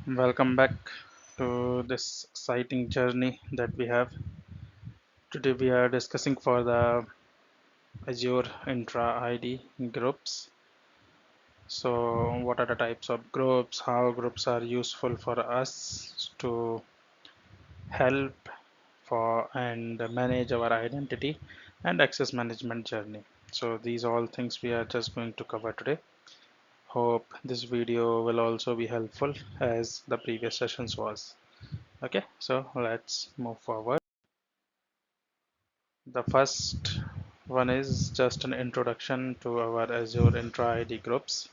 Welcome back to this exciting journey that we have. Today we are discussing for the Azure Entra ID groups. So what are the types of groups, how groups are useful for us to help for and manage our identity and access management journey. So these all things we are just going to cover today. Hope this video will also be helpful as the previous sessions was. Okay, so let's move forward. The first one is just an introduction to our Azure Entra ID groups.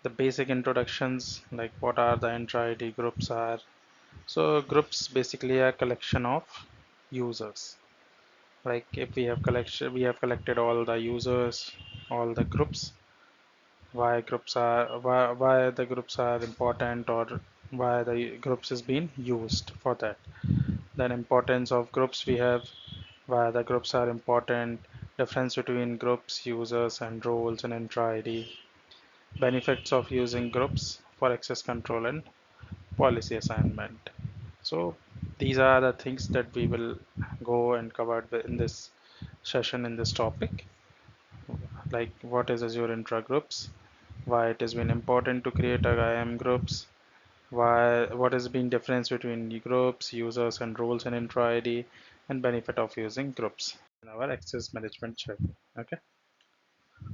The basic introductions, like what are the Entra ID groups are. So groups basically a collection of users. Like if we have collected all the users, all the groups, why the groups are important or why the groups is being used for that. Then importance of groups we have, why the groups are important, difference between groups, users and roles in Entra ID, benefits of using groups for access control and policy assignment. So these are the things that we will go and cover in this session in this topic, like what is Azure Entra groups, why it has been important to create a IAM groups, what has been difference between groups, users and roles in Entra ID, and benefit of using groups in our access management journey. Okay.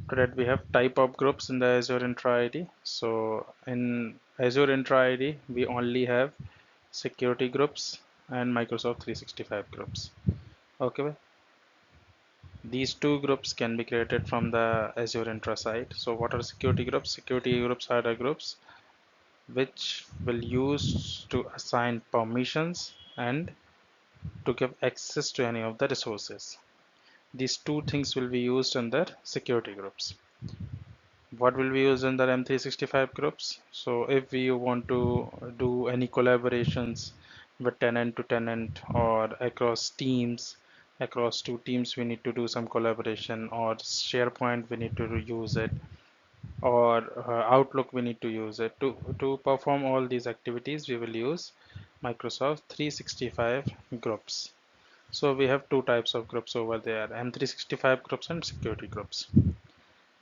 To that we have type of groups in the Azure Entra ID. So in Azure Entra ID, we only have security groups and Microsoft 365 groups. Okay. These two groups can be created from the Azure Entra side. So what are security groups? Security groups are the groups which will use to assign permissions and to give access to any of the resources. These two things will be used in the security groups. What will be used in the M365 groups? So if we want to do any collaborations with tenant to tenant or across teams, across two teams we need to do some collaboration, or SharePoint we need to use it, or Outlook we need to use it. To perform all these activities we will use Microsoft 365 groups. So we have two types of groups over there, M365 groups and security groups.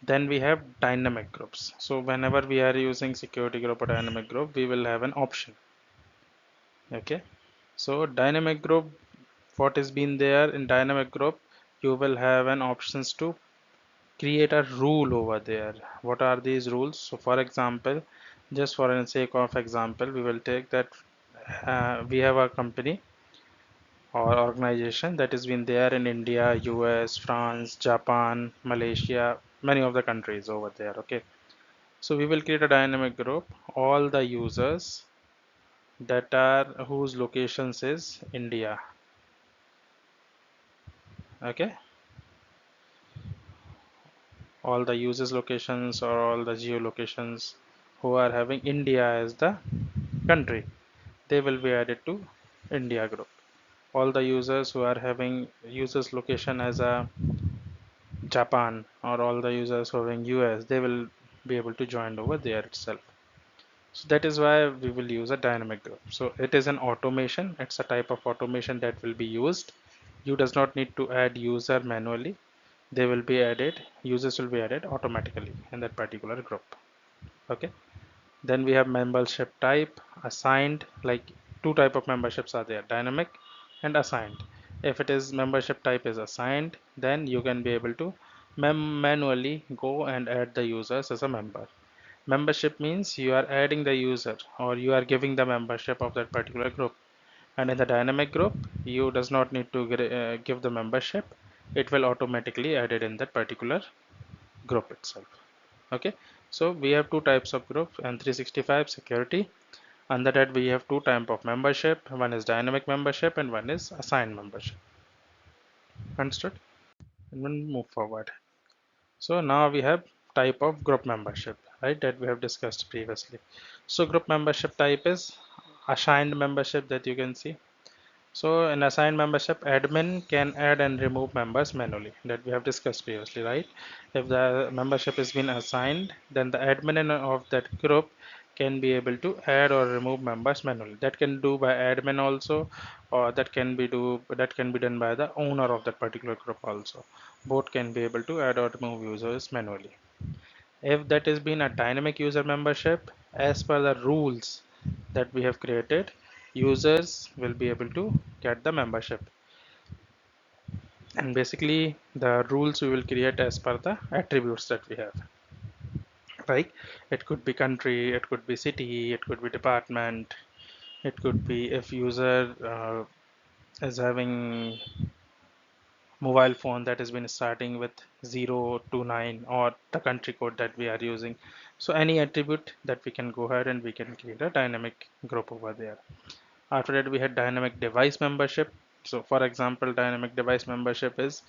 Then we have dynamic groups. So whenever we are using security group or dynamic group, we will have an option. Okay. So dynamic group, what is been there in dynamic group, you will have an options to create a rule over there. What are these rules? So for example, just for the sake of example, we will take that we have a company or organization that has been there in India, US, France, Japan, Malaysia, many of the countries over there. Okay. So we will create a dynamic group, all the users that are whose locations is India. Okay, all the users locations or all the geolocations who are having India as the country, they will be added to India group. All the users who are having users location as a Japan or all the users who are having US, they will be able to join over there itself. So that is why we will use a dynamic group. So it is an automation. It's a type of automation that will be used. You does not need to add user manually. They will be added, users will be added automatically in that particular group. Okay. Then we have membership type, assigned, like two type of memberships are there, dynamic and assigned. If it is membership type is assigned, then you can be able to manually go and add the users as a member. Membership means you are adding the user or you are giving the membership of that particular group. And in the dynamic group, you does not need to give the membership. It will automatically add it in that particular group itself. Okay. So we have two types of group and 365 security. Under that we have two type of membership. One is dynamic membership and one is assigned membership. Understood? And we'll move forward. So now we have type of group membership, right, that we have discussed previously. So group membership type is assigned membership that you can see. So in assigned membership, admin can add and remove members manually that we have discussed previously, right? If the membership has been assigned, then the admin of that group can be able to add or remove members manually. That can do by admin also, or that can be done by the owner of that particular group also. Both can be able to add or remove users manually. If that has been a dynamic user membership, as per the rules that we have created, users will be able to get the membership. And basically the rules we will create as per the attributes that we have. Like it could be country, it could be city, it could be department, it could be if user is having mobile phone that has been starting with 0 to 9 or the country code that we are using. So any attribute that we can go ahead and we can create a dynamic group over there. After that, we had dynamic device membership. So for example, dynamic device membership is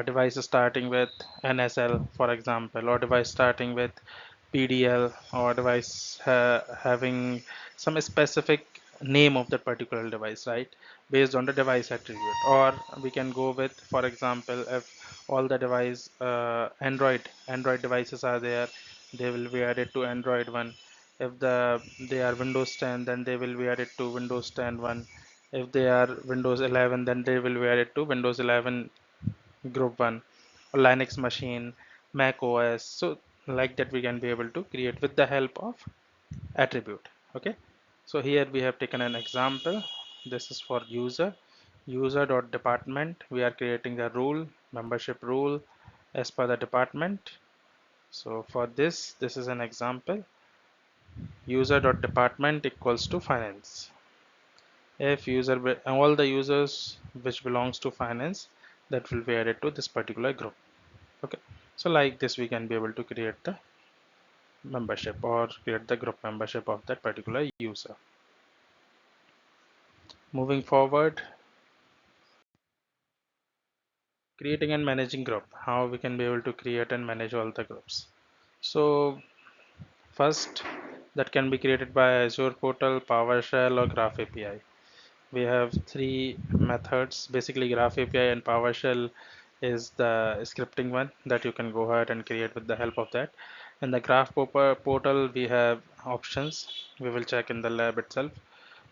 device starting with NSL, for example, or device starting with PDL, or device having some specific name of that particular device, right? Based on the device attribute. Or we can go with, for example, if all the device Android devices are there, they will be added to Android one. If they are Windows 10, then they will be added to Windows 10 one. If they are Windows 11, then they will be added to Windows 11 group one. Or Linux machine, Mac OS. So like that we can be able to create with the help of attribute. Okay. So here we have taken an example. This is for user.department. We are creating a rule, membership rule as per the department. So for this is an example. User.department equals to finance. If all the users which belongs to finance, that will be added to this particular group. Okay, so like this we can be able to create the membership or create the group membership of that particular user. Moving forward, creating and managing group, how we can be able to create and manage all the groups. So first, that can be created by Azure portal, PowerShell, or Graph API. We have three methods. Basically, Graph API and PowerShell is the scripting one that you can go ahead and create with the help of that. In the Graph portal, we have options. We will check in the lab itself.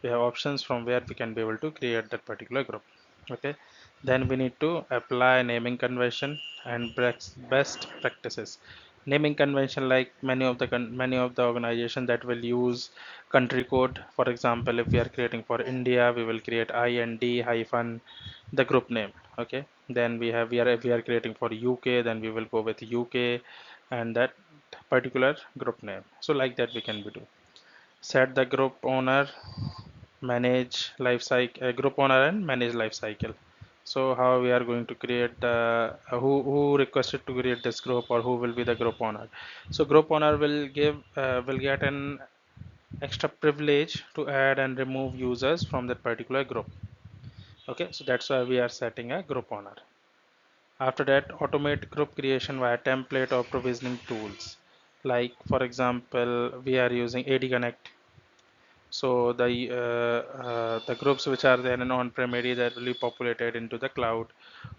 We have options from where we can be able to create that particular group. Okay. Then we need to apply naming convention and best practices. Naming convention, like many of the organization that will use country code. For example, if we are creating for India, we will create IND hyphen the group name. Okay. Then if we are creating for UK, then we will go with UK and that particular group name. So like that we can do. Set the group owner, manage life cycle, group owner and manage life cycle. So how we are going to create the who requested to create this group, or who will be the group owner. So group owner will get an extra privilege to add and remove users from that particular group. Okay, so that's why we are setting a group owner. After that, automate group creation via template or provisioning tools. Like for example, we are using AD Connect. So the groups which are there in on-prem area, that will be populated into the cloud,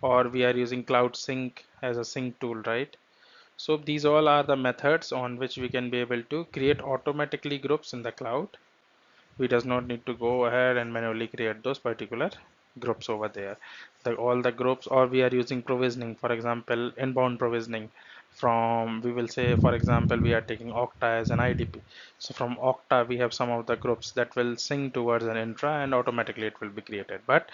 or we are using Cloud Sync as a sync tool, right? So these all are the methods on which we can be able to create automatically groups in the cloud. We does not need to go ahead and manually create those particular groups over there. All the groups, or we are using provisioning, for example, inbound provisioning from, we will say, for example, we are taking Okta as an IDP. So from Okta, we have some of the groups that will sync towards an Entra and automatically it will be created. But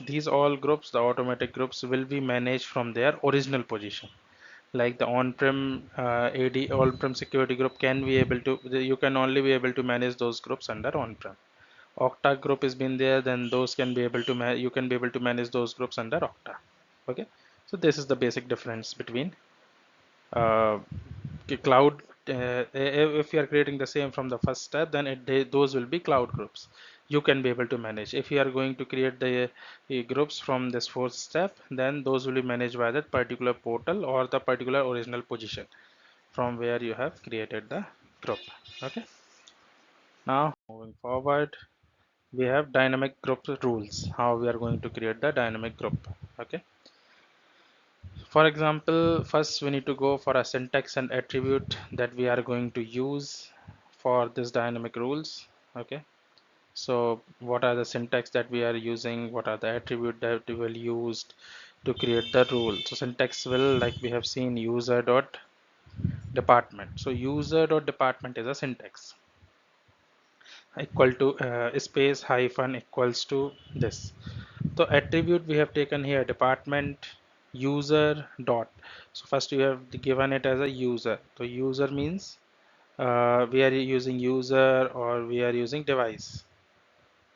these all groups, the automatic groups, will be managed from their original position. Like the on-prem on-prem security group can be able to, you can only be able to manage those groups under on-prem. Okta group has been there, then those can be able to you can be able to manage those groups under Okta. Okay, so this is the basic difference between uh, cloud. If you are creating the same from the first step, then those will be cloud groups. You can be able to manage. If you are going to create the groups from this fourth step, then those will be managed by that particular portal or the particular original position from where you have created the group. Okay. Now moving forward, we have dynamic group rules. How we are going to create the dynamic group. Okay. For example, first we need to go for a syntax and attribute that we are going to use for this dynamic rules. Okay, so what are the syntax that we are using, what are the attribute that we will use to create the rule. So syntax will, like we have seen, user dot department. So user dot department is a syntax equal to space hyphen equals to this. So attribute we have taken here department user dot. So first you have given it as a user. So user means we are using user or we are using device,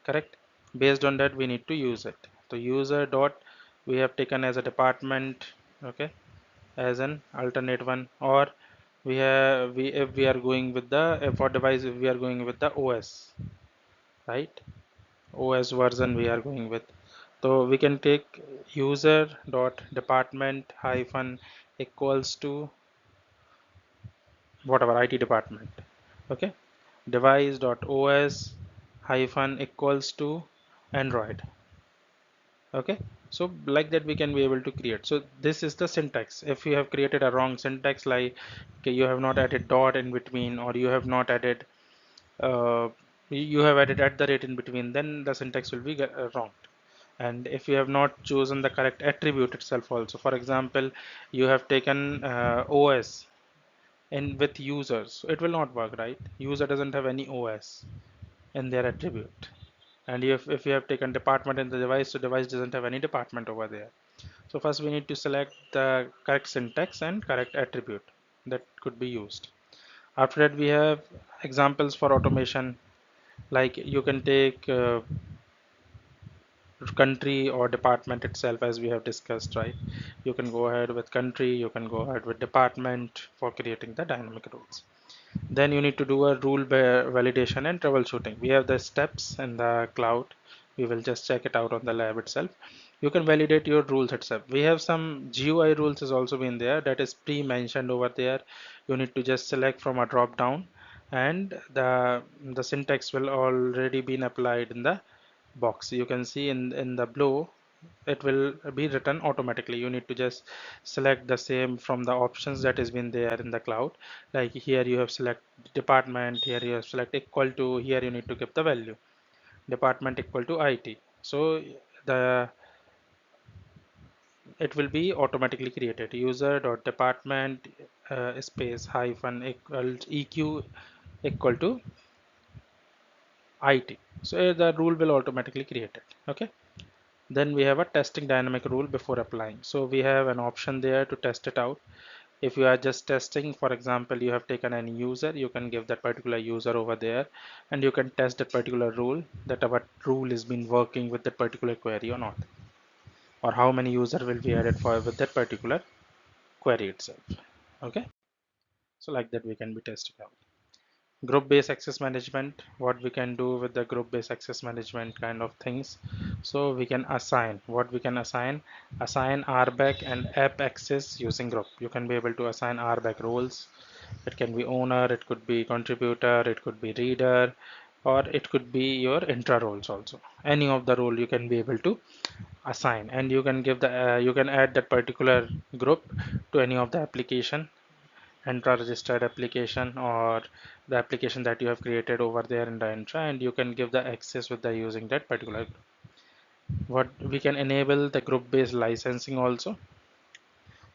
correct? Based on that we need to use it. So user dot we have taken as a department, okay, as an alternate one, or we have we if we are going with the for device, if we are going with the OS, right? OS version we are going with. So we can take user dot department hyphen equals to whatever IT department, okay, device dot OS hyphen equals to Android. Okay, so like that we can be able to create. So this is the syntax. If you have created a wrong syntax, like okay, you have not added dot in between, or you have not added uh, you have added at the rate in between, then the syntax will be wrong. And if you have not chosen the correct attribute itself also, for example, you have taken OS in with users, so it will not work, right? User doesn't have any OS in their attribute. And if you have taken department in the device, so device doesn't have any department over there. So first we need to select the correct syntax and correct attribute that could be used. After that we have examples for automation, like you can take country or department itself, as we have discussed, right? You can go ahead with country, you can go ahead with department for creating the dynamic rules. Then you need to do a rule validation and troubleshooting. We have the steps in the cloud. We will just check it out on the lab itself. You can validate your rules itself. We have some GUI rules has also been there, that is pre-mentioned over there. You need to just select from a drop down, and the syntax will already been applied in the box. You can see in the blue it will be written automatically. You need to just select the same from the options that has been there in the cloud. Like here you have select department, here you have select equal to, here you need to give the value department equal to IT. So the it will be automatically created user dot department space hyphen equal eq equal to IT. So the rule will automatically create it. Okay. Then we have a testing dynamic rule before applying. So we have an option there to test it out. If you are just testing, for example, you have taken any user, you can give that particular user over there, and you can test that particular rule, that our rule has been working with that particular query or not, or how many user will be added for with that particular query itself. Okay, so like that we can be testing out. Group-based access management, what we can do with the group-based access management kind of things. So we can assign, what we can assign RBAC and app access using group. You can be able to assign RBAC roles. It can be owner, it could be contributor, it could be reader, or it could be your intra roles also. Any of the role you can be able to assign, and you can give the you can add that particular group to any of the application, Entra registered application, or the application that you have created over there in the Entra, and you can give the access with the using that particular group. What we can enable the group based licensing also.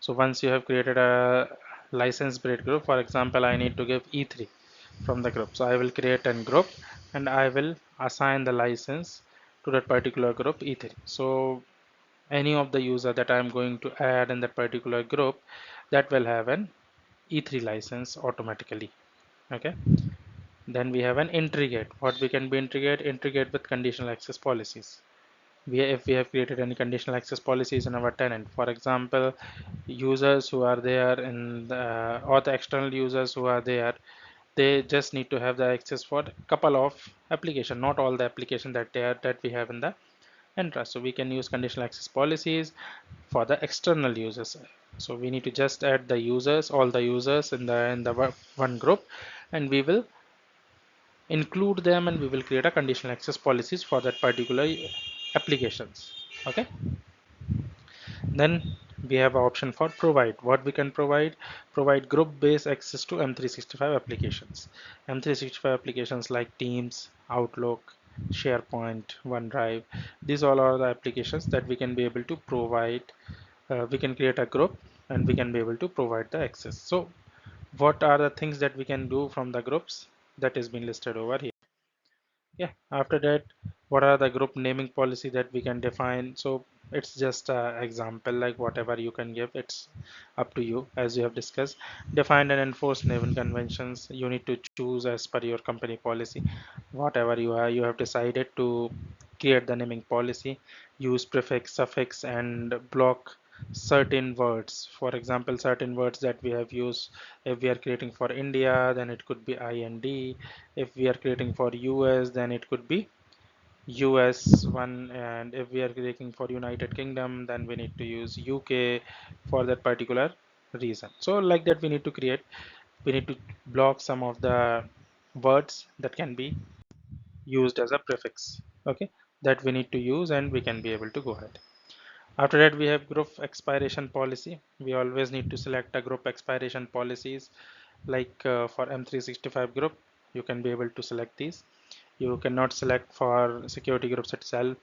So once you have created a license based group, for example, I need to give E3 from the group. So I will create a group and I will assign the license to that particular group E3. So any of the user that I'm going to add in that particular group, that will have an E3 license automatically. Okay, then we have an integrate. What we can be integrate with conditional access policies. If we have created any conditional access policies in our tenant, for example, users who are there in or the external users who are there, they just need to have the access for a couple of application, not all the application that we have in the Entra. So we can use conditional access policies for the external users. So we need to just add the users, all the users in the one group, and we will include them, and we will create a conditional access policies for that particular applications. Okay, then we have an option for provide. What we can provide group based access to M365 applications. M365 applications like Teams, Outlook, SharePoint, OneDrive, these all are the applications that we can be able to provide. We can create a group and we can be able to provide the access. So what are the things that we can do from the groups that is being listed over here? Yeah, after that, what are the group naming policy that we can define? So it's just an example, like whatever you can give, it's up to you. As you have discussed, define and enforce naming conventions. You need to choose as per your company policy. Whatever you have decided to create the naming policy. Use prefix, suffix, and block certain words. For example, certain words that we have used, if we are creating for India, then it could be IND. If we are creating for US, then it could be US one, and if we are creating for United Kingdom, then we need to use UK for that particular reason. So like that, we need to block some of the words that can be used as a prefix, okay, that we need to use, and we can be able to go ahead. After that, we have group expiration policy. We always need to select a group expiration policies, like for M365 group, you can be able to select these. You cannot select for security groups itself.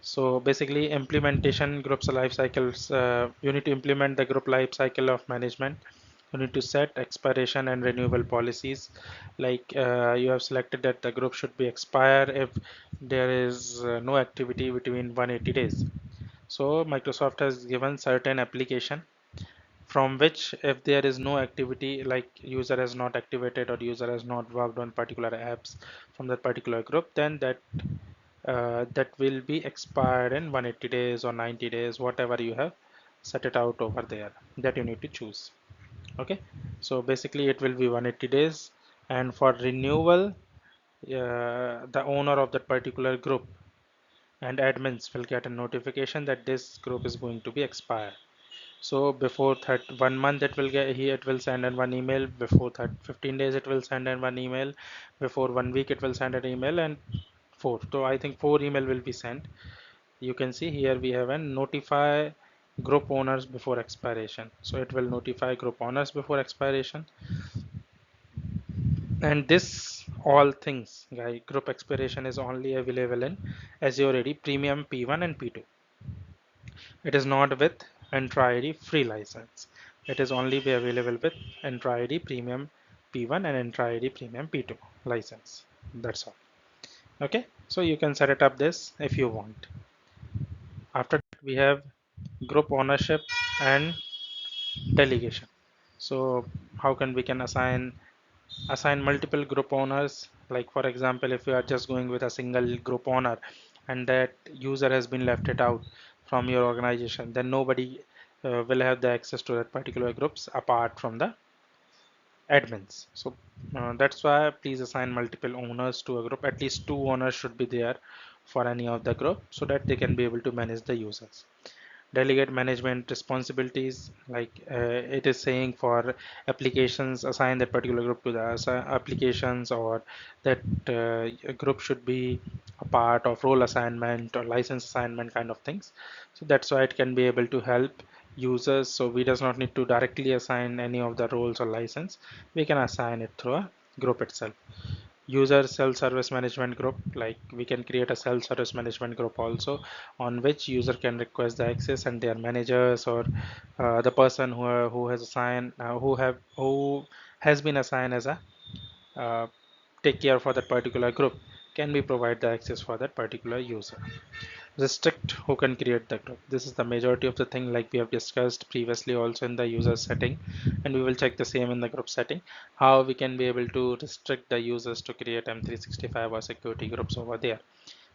So basically, implementation groups life cycles, you need to implement the group life cycle of management. You need to set expiration and renewal policies. Like you have selected that the group should be expire if there is no activity between 180 days. So Microsoft has given certain application from which, if there is no activity, like user has not activated or user has not worked on particular apps from that particular group, then that will be expired in 180 days or 90 days, whatever you have set it out over there, that you need to choose. Okay, so basically it will be 180 days, and for renewal, the owner of that particular group and admins will get a notification that this group is going to be expired. So before 1 month, it will get here, it will send in one email. Before 15 days, it will send in one email. Before 1 week, it will send an email, and four. So I think four email will be sent. You can see here we have a notify group owners before expiration. So it will notify group owners before expiration. And this all things, guys, group expiration is only available in Azure AD Premium P1 and P2. It is not with Entra ID free license. It is only be available with Entra ID Premium P1 and Entra ID Premium P2 license. That's all. Okay, so you can set it up this if you want. After that, we have group ownership and delegation. So how can we can assign multiple group owners? Like for example, if you are just going with a single group owner and that user has been left it out from your organization, then nobody will have the access to that particular groups apart from the admins. So that's why please assign multiple owners to a group. At least two owners should be there for any of the group so that they can be able to manage the users. Delegate management responsibilities, like it is saying for applications, assign that particular group to the applications, or that group should be a part of role assignment or license assignment kind of things. So that's why it can be able to help users, so we does not need to directly assign any of the roles or license. We can assign it through a group itself. User self-service management group, like we can create a self-service management group also, on which user can request the access, and their managers or the person who has assigned who has been assigned as a uh, take care for that particular group can be provide the access for that particular user. Restrict who can create the group. This is the majority of the thing, like we have discussed previously also in the user setting, and we will check the same in the group setting, how we can be able to restrict the users to create M365 or security groups over there.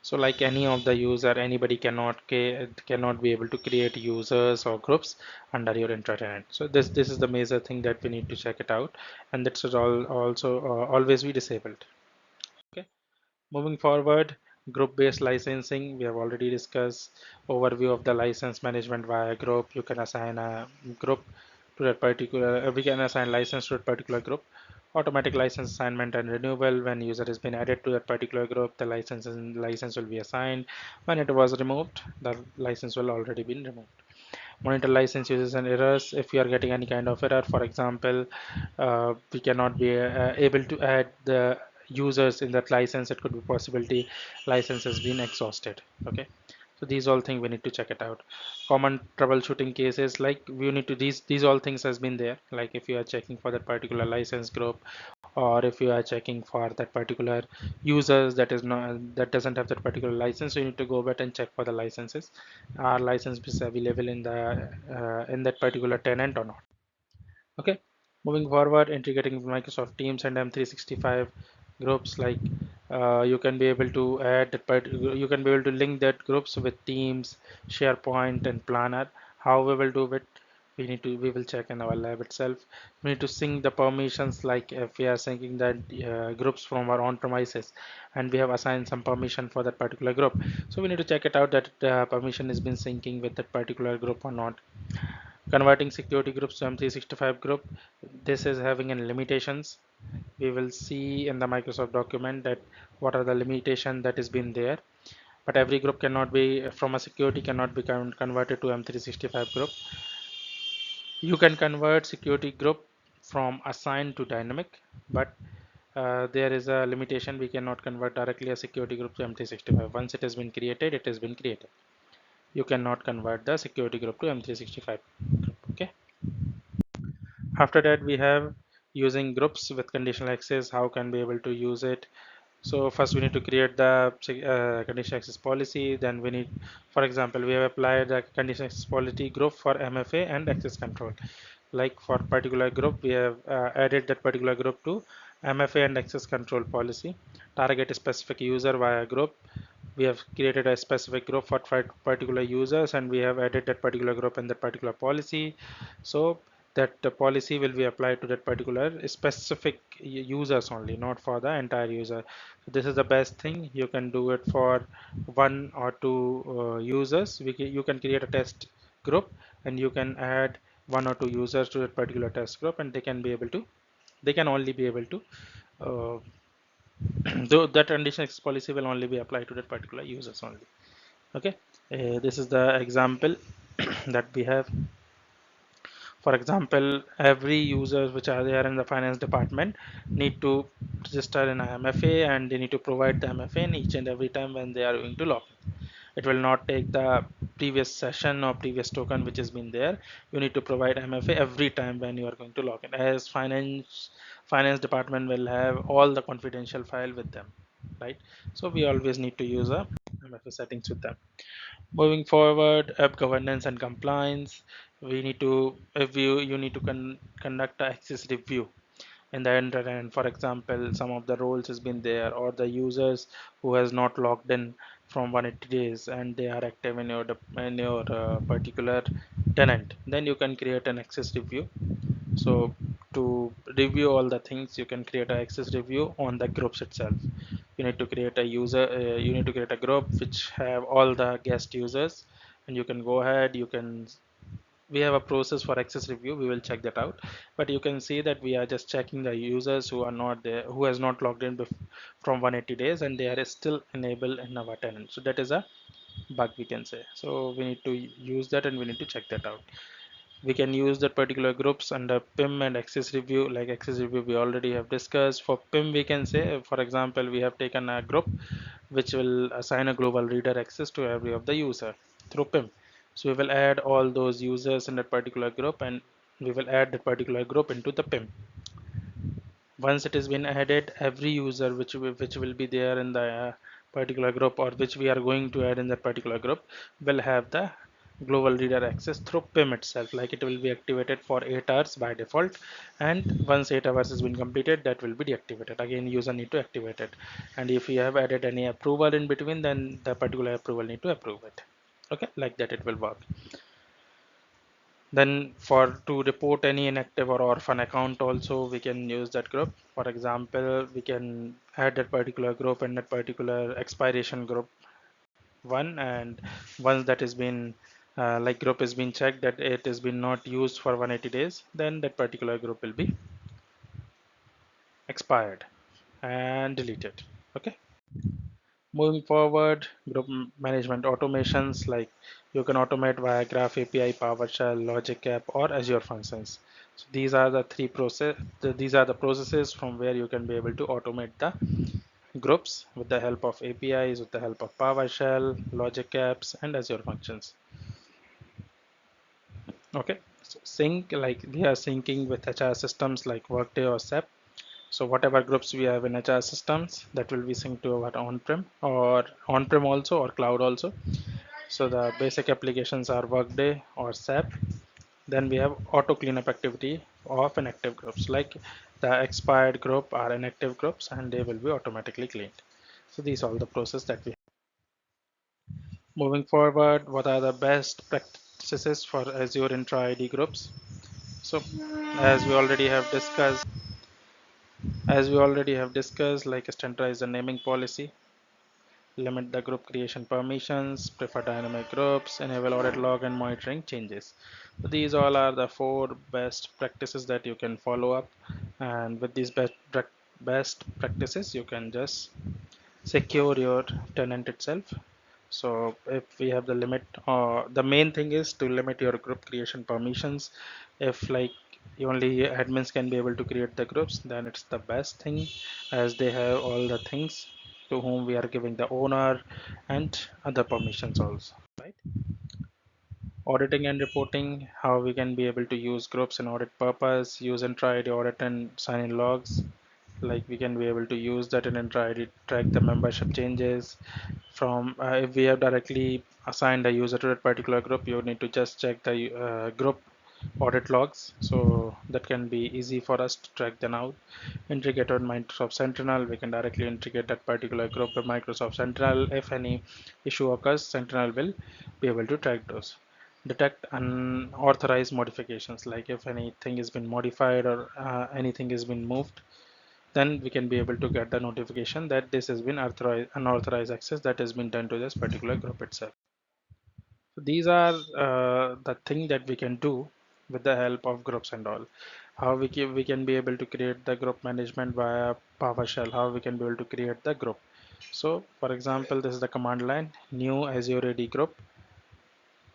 So like any of the user, anybody cannot be able to create users or groups under your Entra tenant. So this is the major thing that we need to check it out, and that should all also always be disabled. Okay. Moving forward, group-based licensing, we have already discussed overview of the license management via group. You can assign a group to that particular, we can assign license to that particular group. Automatic license assignment and renewal. When user has been added to that particular group, the license will be assigned. When it was removed, the license will already been removed. Monitor license uses and errors. If you are getting any kind of error, for example, we cannot be able to add the users in that license, it could be possibility license has been exhausted. Okay, so these all things we need to check it out. Common troubleshooting cases, like we need to these all things has been there, like if you are checking for that particular license group, or if you are checking for that particular users that is not that doesn't have that particular license, so you need to go back and check for the licenses, are licenses available in that particular tenant or not. Okay, moving forward, integrating with Microsoft Teams and M365 groups, like you can be able to add that you can be able to link that groups with Teams, SharePoint, and Planner. How we will do it? We will check in our lab itself. We need to sync the permissions, like if we are syncing that groups from our on-premises, and we have assigned some permission for that particular group. So we need to check it out that the permission has been syncing with that particular group or not. Converting security groups to M365 group, this is having any limitations. We will see in the Microsoft document that what are the limitations that is been there, but every group cannot be from a security cannot be converted to M365 group. You can convert security group from assigned to dynamic, but there is a limitation. We cannot convert directly a security group to M365. Once it has been created, it has been created. You cannot convert the security group to M365 group. Okay. After that, we have using groups with conditional access. How can we able to use it? So first we need to create the conditional access policy. Then we need, for example, we have applied the conditional access policy group for MFA and access control. Like for particular group, we have added that particular group to MFA and access control policy. Target a specific user via group. We have created a specific group for particular users, and we have added that particular group in that particular policy, so that the policy will be applied to that particular specific users only, not for the entire user. So this is the best thing. You can do it for one or two users. You can create a test group, and you can add one or two users to that particular test group, and they can only be able to uh, though that condition access policy will only be applied to that particular users only. Okay, this is the example that we have. For example, every users which are there in the finance department need to register in MFA, and they need to provide the MFA in each and every time when they are going to log in. It will not take the previous session or previous token which has been there. You need to provide MFA every time when you are going to log in, as finance department will have all the confidential file with them, right? So we always need to use a MFA settings with them. Moving forward, app governance and compliance. We need to, if you need to conduct a access review in the internet. For example, some of the roles has been there, or the users who has not logged in from 180 days and they are active in your particular tenant, then you can create an access review. So to review all the things, you can create an access review on the groups itself. You need to create a you need to create a group which have all the guest users, and you can go ahead, we have a process for access review. We will check that out, but you can see that we are just checking the users who are not there, who has not logged in from 180 days, and they are still enabled in our tenant. So that is a bug, we can say. So we need to use that, and we need to check that out. We can use that particular groups under PIM and access review. Like access review we already have discussed. For PIM, we can say, for example, we have taken a group which will assign a global reader access to every of the user through PIM. So we will add all those users in that particular group, and we will add that particular group into the PIM. Once it has been added, every user which will be there in the particular group, or which we are going to add in that particular group, will have the global reader access through PIM itself. Like it will be activated for 8 hours by default, and once 8 hours has been completed, that will be deactivated. Again, user need to activate it, and if you have added any approval in between, then the particular approval need to approve it. Okay, like that it will work. Then for to report any inactive or orphan account also, we can use that group. For example, we can add that particular group and that particular expiration group one, and once that has been like group has been checked that it has been not used for 180 days, then that particular group will be expired and deleted. Okay. Moving forward, group management automations, like you can automate via Graph API, PowerShell, Logic App, or Azure Functions. So these are the these are the processes from where you can be able to automate the groups with the help of APIs, with the help of PowerShell, Logic Apps, and Azure Functions. Okay, so sync, like we are syncing with HR systems like Workday or SAP. So whatever groups we have in HR systems, that will be synced to our on-prem also, or cloud also. So the basic applications are Workday or SAP. Then we have auto cleanup activity of inactive groups, like the expired group are inactive groups and they will be automatically cleaned. So these are all the process that we have. Moving forward, what are the best practices for Azure Entra ID groups? So as we already have discussed, like standardize the naming policy, limit the group creation permissions, prefer dynamic groups, enable audit log and monitoring changes. So these all are the 4 best practices that you can follow up, and with these best practices you can just secure your tenant itself. So if we have the limit, the main thing is to limit your group creation permissions. If like only admins can be able to create the groups, then it's the best thing, as they have all the things to whom we are giving the owner and other permissions also, right? Auditing and reporting, how we can be able to use groups in audit purpose, use and try to audit and sign in logs. Like we can be able to use that in Entra ID, track the membership changes from if we have directly assigned a user to that particular group, you need to just check the group audit logs, so that can be easy for us to track them out. Integrate on Microsoft Sentinel, we can directly integrate that particular group with Microsoft Sentinel. If any issue occurs, Sentinel will be able to track those. Detect unauthorized modifications, like if anything has been modified or anything has been moved, then we can be able to get the notification that this has been unauthorized access that has been done to this particular group itself. So these are the thing that we can do with the help of groups and all. How we can be able to create the group management via PowerShell, how we can be able to create the group. So for example, this is the command line, new Azure AD group.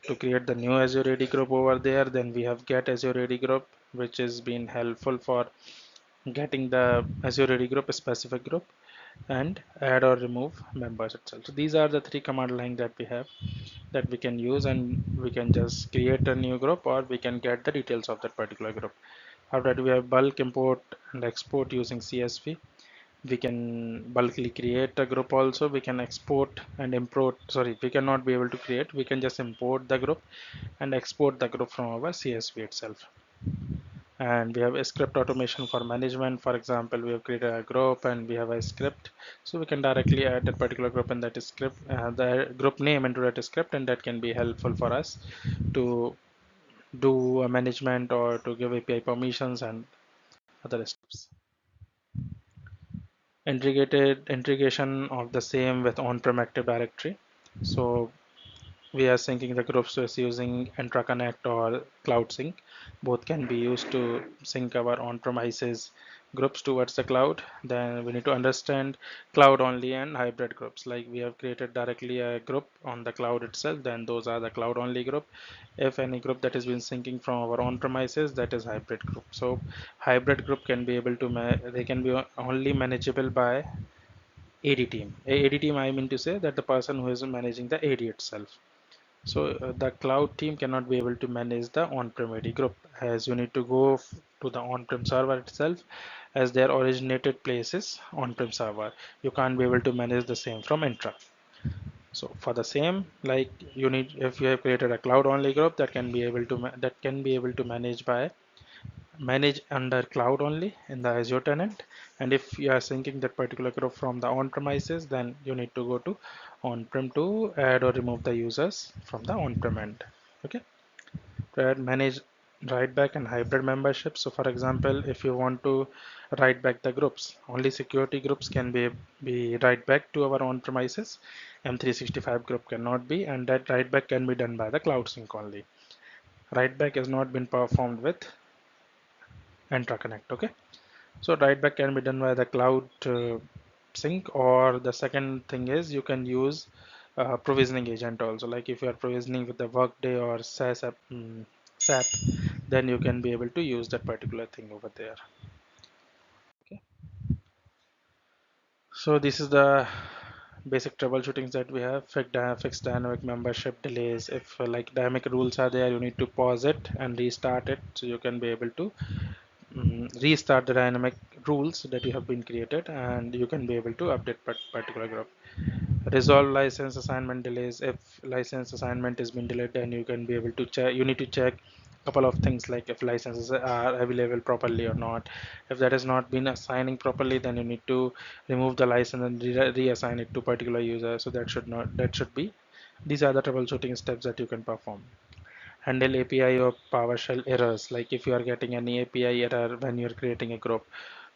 To create the new Azure AD group over there, then we have get Azure AD group, which has been helpful for getting the Azure AD group, a specific group, and add or remove members itself. So these are the 3 command line that we have, that we can use, and we can just create a new group, or we can get the details of that particular group. After that, we have bulk import and export using CSV. We can bulkily create a group also. We can export and import, sorry, we cannot be able to create, we can just import the group and export the group from our CSV itself. And we have a script automation for management. For example, we have created a group and we have a script, so we can directly add that particular group in that script, the group name into that script, and that can be helpful for us to do a management or to give API permissions and other steps. Integrated integration of the same with on-prem Active Directory. So we are syncing the groups with using Entra Connect or Cloud Sync. Both can be used to sync our on-premises groups towards the cloud. Then we need to understand cloud only and hybrid groups. Like we have created directly a group on the cloud itself, then those are the cloud only group. If any group that has been syncing from our on-premises, that is hybrid group. So hybrid group can be able to they can be only manageable by AD team. AD team, I mean to say that the person who is managing the AD itself. So the cloud team cannot be able to manage the on-prem AD group, as you need to go to the on-prem server itself, as their originated place is on-prem server. You can't be able to manage the same from Entra. So for the same, like you need, if you have created a cloud only group, that can be able to manage under cloud only in the Azure tenant. And if you are syncing that particular group from the on-premises, then you need to go to on-prem to add or remove the users from the on-prem end. Okay, to add, manage write back and hybrid membership. So for example, if you want to write back the groups, only security groups can be write back to our on-premises. M365 group cannot be, and that write back can be done by the cloud sync only. Write back has not been performed with Entra Connect. Okay, so write back can be done by the cloud sync, or the second thing is you can use provisioning agent also. Like if you are provisioning with the Workday or SAP, then you can be able to use that particular thing over there. Okay. So this is the basic troubleshootings that we have. Fixed dynamic membership delays. If like dynamic rules are there, you need to pause it and restart it, so you can be able to restart the dynamic rules that you have been created, and you can be able to update particular group. Resolve license assignment delays. If license assignment has been delayed, then you can be able to check, you need to check a couple of things, like if licenses are available properly or not. If that has not been assigning properly, then you need to remove the license and reassign it to particular user. So that should be, these are the troubleshooting steps that you can perform. Handle API or PowerShell errors, like if you are getting any API error when you're creating a group.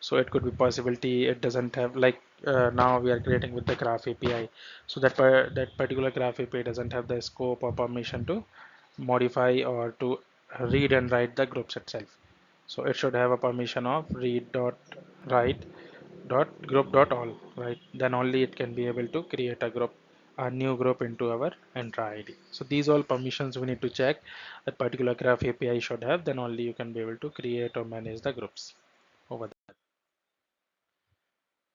So it could be possibility it doesn't have, like now we are creating with the graph API. So that particular graph API doesn't have the scope or permission to modify or to read and write the groups itself. So it should have a permission of read dot write dot group dot all, right? Then only it can be able to create a new group into our Entra ID. So these all permissions we need to check that particular graph API should have, then only you can be able to create or manage the groups over there.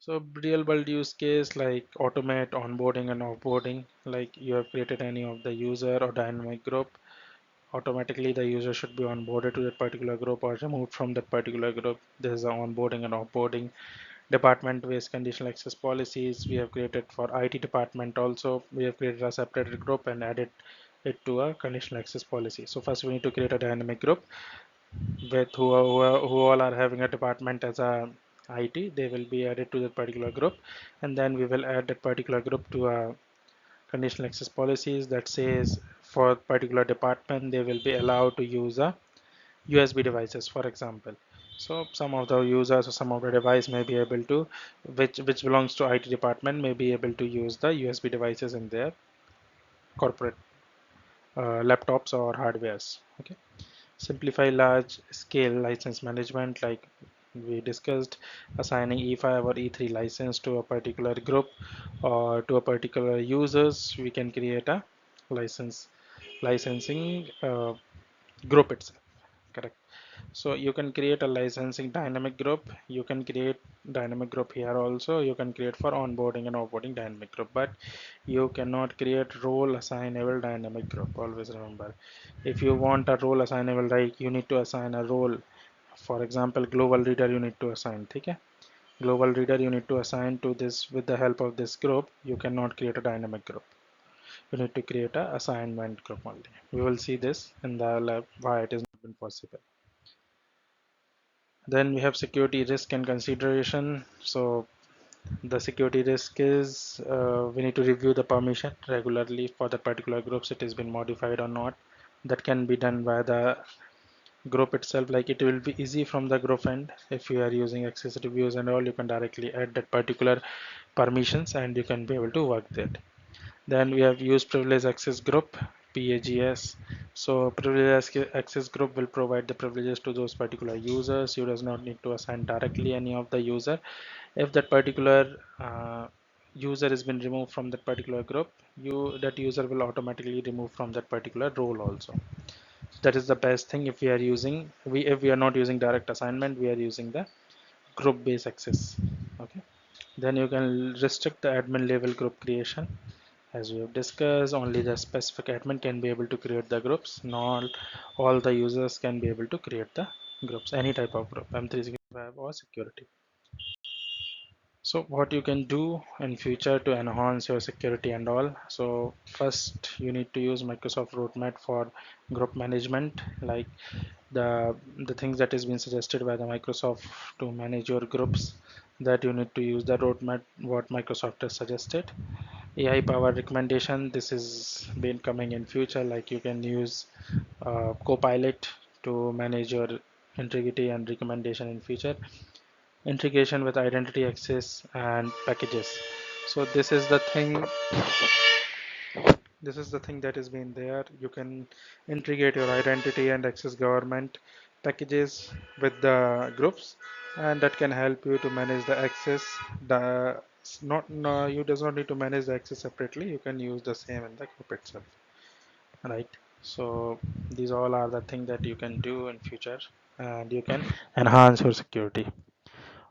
So real world use case, like automate onboarding and offboarding, like you have created any of the user or dynamic group, automatically the user should be onboarded to that particular group or removed from that particular group. This is the onboarding and offboarding. Department-based conditional access policies we have created for IT department. Also we have created a separate group and added it to a conditional access policy. So first we need to create a dynamic group with who all are having a department as a IT. They will be added to that particular group, and then we will add that particular group to a conditional access policies that says for particular department they will be allowed to use a USB devices, for example. So some of the users or some of the device may be able to, which belongs to IT department, may be able to use the USB devices in their corporate laptops or hardwares. Okay. Simplify large scale license management, like we discussed, assigning E5 or E3 license to a particular group or to a particular users. We can create a licensing group itself. Correct. So you can create a licensing dynamic group. You can create dynamic group here also. You can create for onboarding and offboarding dynamic group, but you cannot create role assignable dynamic group. Always remember, if you want a role assignable, like you need to assign a role. For example, global reader you need to assign. Okay? Global reader you need to assign to this with the help of this group. You cannot create a dynamic group. You need to create a assignment group only. We will see this in the lab why it is not been possible. Then we have security risk and consideration. So the security risk is we need to review the permission regularly for the particular groups it has been modified or not. That can be done by the group itself. Like it will be easy from the group end. If you are using access reviews and all, you can directly add that particular permissions and you can be able to work that. Then we have use privilege access group, PAGS. So privilege access group will provide the privileges to those particular users. You does not need to assign directly any of the user. If that particular user has been removed from that particular group, that user will automatically remove from that particular role also. That is the best thing. If we are using, if we are not using direct assignment, we are using the group based access. Okay. Then you can restrict the admin level group creation. As we have discussed, only the specific admin can be able to create the groups. Not all the users can be able to create the groups, any type of group, M365 or security. So what you can do in future to enhance your security and all. So first you need to use Microsoft Roadmap for group management, like the things that has been suggested by the Microsoft to manage your groups, that you need to use the roadmap what Microsoft has suggested. AI powered recommendation, this is been coming in future, like you can use Copilot to manage your integrity and recommendation in future. Integration with identity access and packages. So this is the thing that has been there. You can integrate your identity and access government packages with the groups, and that can help you to manage the access, the It's not, no, you does not need to manage the access separately. You can use the same in the group itself, right? So these all are the things that you can do in future, and you can enhance your security.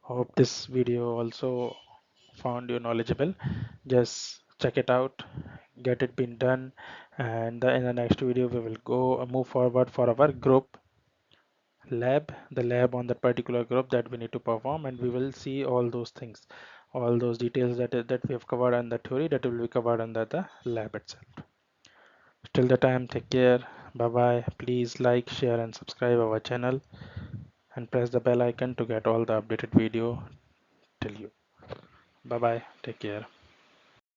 Hope this video also found you knowledgeable. Just check it out, get it been done, and in the next video we will go move forward for our group lab, the lab on that particular group that we need to perform, and we will see all those things, all those details that we have covered on the theory that will be covered under the lab itself. Till the time, take care. Bye bye. Please like, share, and subscribe our channel, and press the bell icon to get all the updated video till you. Bye bye. Take care.